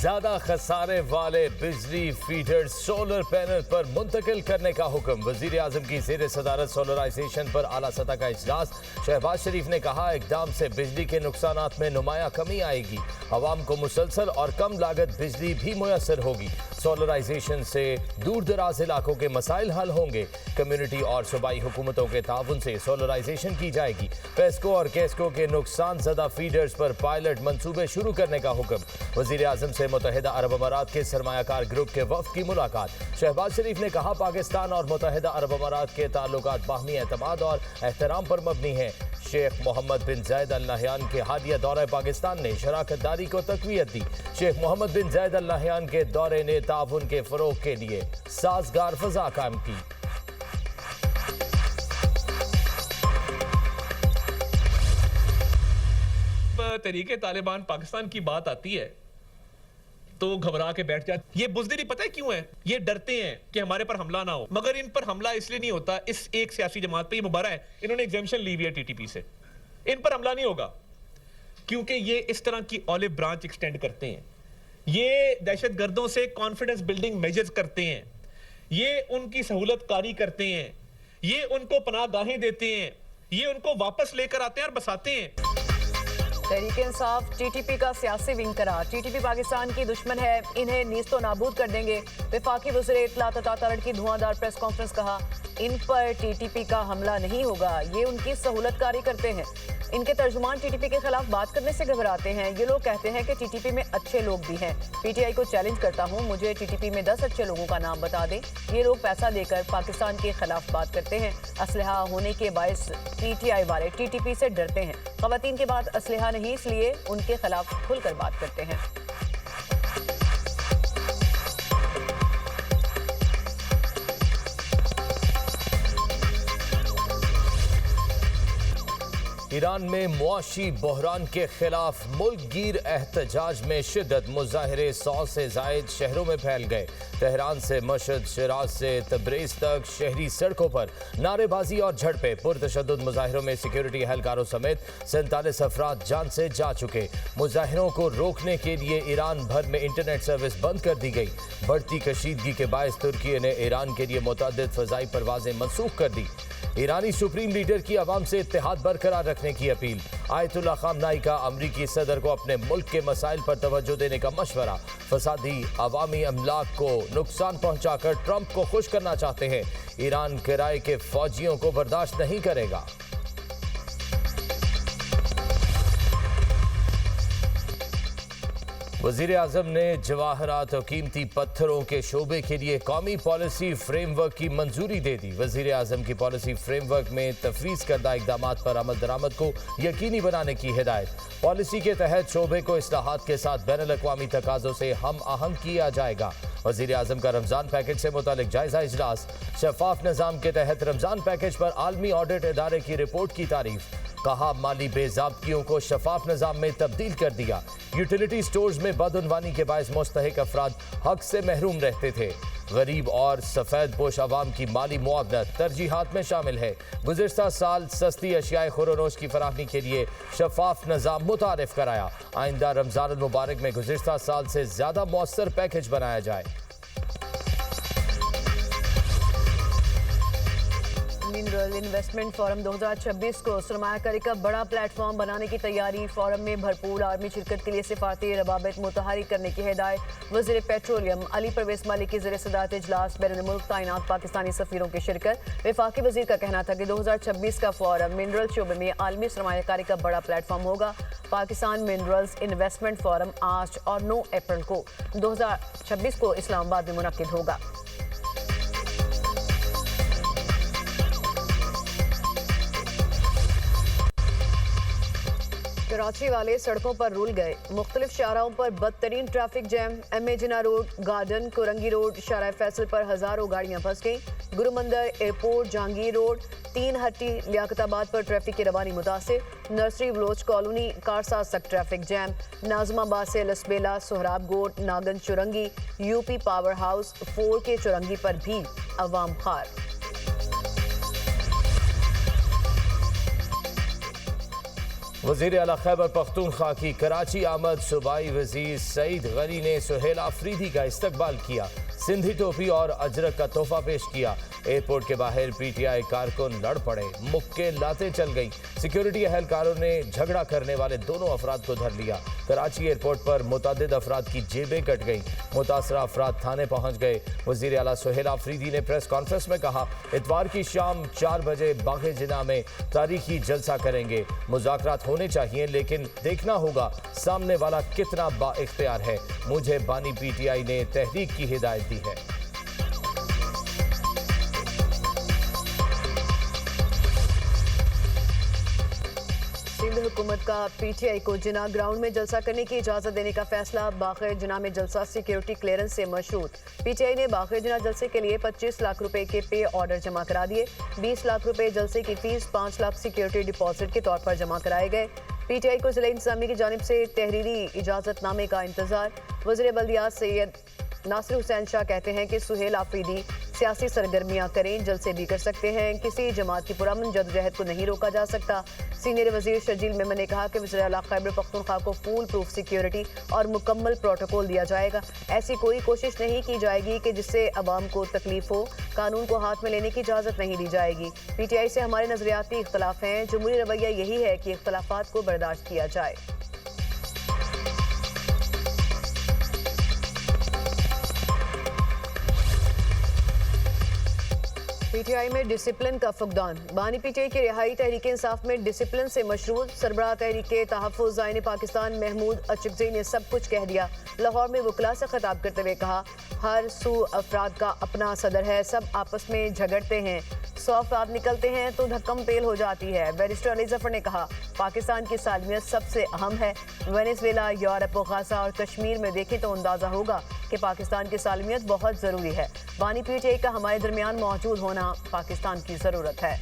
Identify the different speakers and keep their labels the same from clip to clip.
Speaker 1: ज्यादा खसारे वाले बिजली फीडर सोलर पैनल पर मुंतकिल करने का हुक्म। वजीर आजम की ज़ेर सदारत सोलराइजेशन पर आला सतह का इजलास। शहबाज शरीफ ने कहा, इकदाम से बिजली के नुकसानात में नुमाया कमी आएगी। अवाम को मुसलसल और कम लागत बिजली भी मुयसर होगी। सोलराइजेशन से दूर दराज इलाकों के मसाइल हल होंगे। कम्युनिटी और सूबाई हुकूमतों के ताउन से सोलराइजेशन की जाएगी। पेस्को और केस्को के नुकसान ज़दा फीडर्स पर पायलट मंसूबे शुरू करने का हुक्म। वजीर आजम से मुत्तहिदा अरब अमारात के सरमायाकार ग्रुप के वफ्द की मुलाकात। शहबाज शरीफ ने कहा, पाकिस्तान और मुत्तहिदा अरब अमारात के ताल्लुकात बाहमी एतमाद और एहतराम पर मबनी हैं। शेख मोहम्मद बिन जायद अल नहयान के हालिया दौरे पाकिस्तान ने शराकतदारी को तक़वियत दी। शेख मोहम्मद बिन जायद अल नहयान के दौरे ने ताउन के फ़रोग़ के लिए साज़गार फ़ज़ा कायम की।
Speaker 2: तहरीके तालिबान पाकिस्तान की बात आती है तो घबरा के बैठ जाते। ये बुज़दिली पता है क्यों है? ये डरते हैं कि हमारे पर हमला ना हो, मगर इन पर हमला इसलिए नहीं होता। इस एक सियासी जमात पे ये मुबारक है, इन्होंने एग्जेम्पशन ली हुई है टीटीपी से। इन पर हमला नहीं होगा क्योंकि ये इस तरह की ऑलिव ब्रांच एक्सटेंड करते हैं। ये दहशत गर्दों से कॉन्फिडेंस बिल्डिंग मेजर्स करते हैं। ये उनकी सहूलत कारी करते हैं। ये उनको पनाहगाहें देते हैं। ये उनको वापस लेकर आते हैं और बसाते हैं।
Speaker 3: तहरीक इंसाफ टीटीपी का सियासी विंग करार। टीटीपी पाकिस्तान की दुश्मन है, इन्हें नीस्तो नाबूद कर देंगे। वफाकी वज़ीर इत्तलात अता तरड़ की धुआंधार प्रेस कॉन्फ्रेंस। कहा, इन पर टीटीपी का हमला नहीं होगा, ये उनकी सहूलत कारी करते हैं। इनके तर्जुमान टीटीपी के खिलाफ बात करने से घबराते हैं। ये लोग कहते हैं कि टीटीपी में अच्छे लोग भी हैं। पीटीआई को चैलेंज करता हूं, मुझे टीटीपी में 10 अच्छे लोगों का नाम बता दें। ये लोग पैसा देकर पाकिस्तान के खिलाफ बात करते हैं। असलहा होने के बायस पीटीआई वाले टीटीपी से डरते हैं। ख़वातीन के बाद असलहा नहीं, इसलिए उनके खिलाफ खुलकर बात करते हैं।
Speaker 1: ईरान में मुआशी बहरान के खिलाफ मुल्क गिर एहतजाज में शिद्दत। मुजाहरे 100 से जायद शहरों में फैल गए। तेहरान से मशहद, शिराज से तब्रेज़ तक शहरी सड़कों पर नारेबाजी और झड़पें। पुरतशद्दुद मुजाहिरों में सिक्योरिटी एहलकारों समेत 47 अफराद जान से जा चुके। मुजाहिरों को रोकने के लिए ईरान भर में इंटरनेट सर्विस बंद कर दी गई। बढ़ती कशीदगी के बायस तुर्की ने ईरान के लिए मुतअद्दिद फ़ज़ाई परवाज़ें मनसूख कर दी। ईरानी सुप्रीम लीडर की अवाम से इत्तेहाद बरकरार रखने की अपील। आयतुल्लाह ख़ामनाई का अमरीकी सदर को अपने मुल्क के मसाइल पर तवज्जो देने का मशवरा। फसादी अवामी अमलाक को नुकसान पहुंचाकर ट्रंप को खुश करना चाहते हैं। ईरान किराए के फौजियों को बर्दाश्त नहीं करेगा। वज़ीर आज़म ने जवाहरात और कीमती पत्थरों के शोबे के लिए कौमी पॉलिसी फ्रेमवर्क की मंजूरी दे दी। वज़ीर आज़म की पॉलिसी फ्रेमवर्क में तफवीज़ करदा इक़दामात पर अमल दरामद को यकीनी बनाने की हिदायत। पॉलिसी के तहत शोबे को इस्लाहात के साथ बैनुल अक़वामी तकाज़ों से हम आहंग किया जाएगा। वज़ीर आज़म का रमज़ान पैकेज से मुतालिक जायज़ा इजलास। शफ़ाफ निज़ाम के तहत रमज़ान पैकेज पर आलमी ऑडिट इदारे की रिपोर्ट की तारीफ। कहा, माली बेज़ाब्तियों को शफ़ाफ निज़ाम में तब्दील कर दिया। यूटिलिटी स्टोर्स में बदउनवानी के बायस मुस्तहिक अफराद हक से महरूम रहते थे। गरीब और सफ़ेद पोश अवाम की माली मुआवनत तरजीहात में शामिल है। गुज़िश्ता साल सस्ती अशियाए खुरोनोश की फराहमी के लिए शफ़ाफ निज़ाम मुतारिफ कराया। आइंदा रमज़ान मुबारक में गुज़िश्ता साल से ज़्यादा मौसर पैकेज बनाया जाए।
Speaker 3: मिनरल इन्वेस्टमेंट फोरम 2026 को सरमायाकारी का बड़ा प्लेटफॉर्म बनाने की तैयारी। फोरम में भरपूर आर्मी शिरकत के लिए सिफारती रवाबित मुतहरिक करने की हिदायत। वज़ीर पेट्रोलियम अली परवेज़ मलिक की ज़ेर सदारत इजलास। बैरून मुल्क तैनात पाकिस्तानी सफ़ीरों की शिरकत। वफाकी वज़ीर का कहना था कि 2026 का फोरम मिनरल शोबे में आलमी सरमायाकारी का बड़ा प्लेटफॉर्म होगा। पाकिस्तान मिनरल्स इन्वेस्टमेंट फोरम 8 और 9 अप्रैल को 2026 को इस्लामाबाद में मुनक्किद होगा। कराची वाले सड़कों पर रुल गए। मुख्तलिफ शाहराहों पर बदतरीन ट्रैफिक जैम। एम.ए. जिना रोड, गार्डन, कुरंगी रोड, शारा फैसल पर हज़ारों गाड़ियां फंस गईं। गुरुमंदर, एयरपोर्ट, जहांगीर रोड, 3 हट्टी, लियाकताबाद पर ट्रैफिक की रवानी मुतासिर। नर्सरी बलोच कॉलोनी, कारसाज तक ट्रैफिक जैम। नाजमाबाद से Lasbela, Sohrab Goth, Nagan Chowrangi, UP power house, 4 के चुरंगी पर भी अवाम खार।
Speaker 1: वज़ीर आला खैबर पख्तूनख्वा की कराची आमद सूबाई वज़ीर सईद गनी ने सुहेल आफरीदी का इस्तकबाल किया, सिंधी टोपी और अजरक का तोहफा पेश किया। एयरपोर्ट के बाहर पीटीआई कारकुन लड़ पड़े, मुक्के लाते चल गई। सिक्योरिटी एहलकारों ने झगड़ा करने वाले दोनों अफराद को धर लिया। कराची एयरपोर्ट पर मुतअद्दिद अफराद की जेबें कट गई। मुतासरा अफराद थाने पहुंच गए। वज़ीर आला सुहेल आफरीदी ने प्रेस कॉन्फ्रेंस में कहा, इतवार की शाम 4 बजे बाग़े जिना में तारीखी जलसा करेंगे। मुज़ाकरात होने चाहिए, लेकिन देखना होगा सामने वाला कितना बाइख्तियार है। मुझे बानी पीटीआई ने तहरीक की हिदायत दी है।
Speaker 3: सिंध हुकूमत का पीटीआई को जिना ग्राउंड में जलसा करने की इजाजत देने का फैसला। बाग़े जिना में जलसा सिक्योरिटी क्लियरेंस से मशरूत। पीटीआई ने बाग़े जिना जलसे के लिए 25 लाख रुपए के पे ऑर्डर जमा करा दिए। 20 लाख रुपए जलसे की फीस, 5 लाख सिक्योरिटी डिपॉजिट के तौर पर जमा कराए गए। पीटीआई को जिला इंतजामी की जानिब से तहरीरी इजाजतनामे का इंतजार। वज़ीर बल्दियात सैयद नासिर हुसैन शाह कहते हैं कि सुहेल आफरीदी सियासी सरगर्मियां करें, जलसे भी कर सकते हैं। किसी जमात की पुरअमन जदोजहद को नहीं रोका जा सकता। सीनियर वज़ीर शजील मेमन ने कहा कि वज़ीर आला खैबर पख्तूनख्वा को फूल प्रूफ सिक्योरिटी और मुकम्मल प्रोटोकॉल दिया जाएगा। ऐसी कोई कोशिश नहीं की जाएगी कि जिससे अवाम को तकलीफ हो। कानून को हाथ में लेने की इजाज़त नहीं दी जाएगी। पीटीआई से हमारे नज़रियाती इख्तलाफ हैं। जमहूरी रवैया यही है कि इख्तलाफात को बर्दाश्त किया जाए। पीटीआई में डिसिप्लिन का फुकदान। बानी पीटीआई की रिहाई तहरीक इंसाफ में डिसिप्लिन से मशरूत। सरबराह तहरीक तहफ़्फ़ुज़ आईन पाकिस्तान महमूद अचकज़ई ने सब कुछ कह दिया। लाहौर में वकला से खिताब करते हुए कहा, हर सू अफराद का अपना सदर है, सब आपस में झगड़ते हैं। 100 अफराद निकलते हैं तो धक्कम पेल हो जाती है। बैरिस्टर अली जफर ने कहा, पाकिस्तान की सालमियत सबसे अहम है। वेनेज़ुएला, यूरोप, गाज़ा और कश्मीर में देखें तो अंदाज़ा होगा कि पाकिस्तान की सालमियत बहुत ज़रूरी है। बानी पीटीआई का हमारे दरमियान मौजूद होना पाकिस्तान की ज़रूरत है।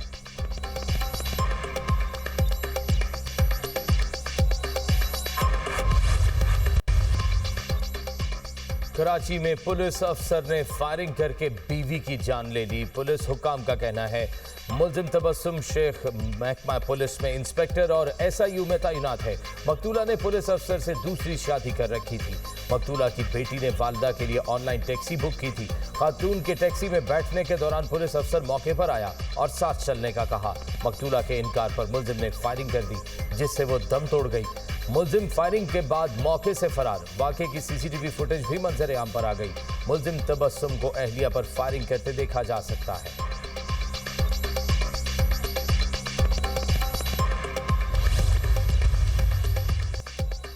Speaker 1: कराची में पुलिस अफसर ने फायरिंग करके बीवी की जान ले ली। पुलिस हुक्काम का कहना है, मुल्जिम तबस्सुम शेख महकमा पुलिस में इंस्पेक्टर और SIU में तैनात है। मकतूला ने पुलिस अफसर से दूसरी शादी कर रखी थी। मकतूला की बेटी ने वालिदा के लिए ऑनलाइन टैक्सी बुक की थी। खातून के टैक्सी में बैठने के दौरान पुलिस अफसर मौके पर आया और साथ चलने का कहा। मकतूला के इनकार पर मुल्जिम ने फायरिंग कर दी, जिससे वो दम तोड़ गई। मुल्जिम फायरिंग के बाद मौके से फरार। वाक़े की CCTV फुटेज भी मंजर आम पर आ गई। मुल्जिम तबस्सुम को अहलिया पर फायरिंग करते देखा जा सकता है।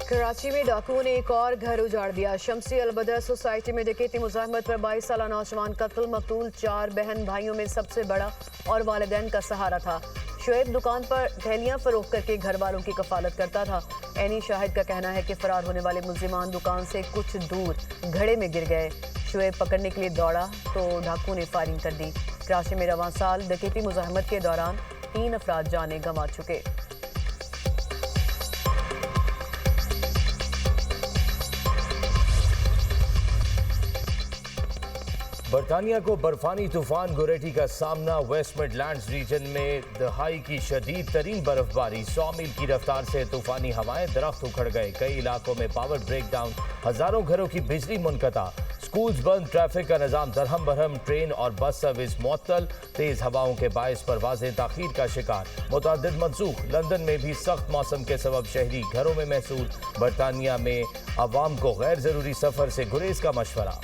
Speaker 3: कराची में डाकुओं ने एक और घर उजाड़ दिया। शमसी अलबदर सोसाइटी में डकैती मुज़ाहमत पर 22 साला नौजवान कत्ल। मकतूल 4 बहन भाइयों में सबसे बड़ा और वालिदैन का सहारा था। शुएब दुकान पर थैलियां फरोख्त करके घर वालों की कफालत करता था। ऐनी शाहिद का कहना है कि फरार होने वाले मुल्जिमान दुकान से कुछ दूर घड़े में गिर गए। शुएब पकड़ने के लिए दौड़ा तो डाकुओं ने फायरिंग कर दी। कराची में रवां साल डकैती मुज़ाहमत के दौरान 3 अफराद जाने गंवा चुके।
Speaker 1: बरतानिया को बर्फानी तूफान गोरेटी का सामना। वेस्ट मिडलैंड्स रीजन में दहाई की शदीद तरीन बर्फबारी। 100 मील की रफ्तार से तूफानी हवाएं, दरख्त उखड़ गए। कई इलाकों में पावर ब्रेक डाउन, हजारों घरों की बिजली मुनक़ता। स्कूल्स बंद, ट्रैफिक का निज़ाम दरहम बरहम। ट्रेन और बस सर्विस मुअत्तल। तेज हवाओं के बायस परवाजें ताख़ीर का शिकार। मुतअद्दिद मनसूख। लंदन में भी सख्त मौसम के सबब शहरी घरों में महसूस। बरतानिया में अवाम को गैर ज़रूरी सफ़र से गुरेज का मशवरा।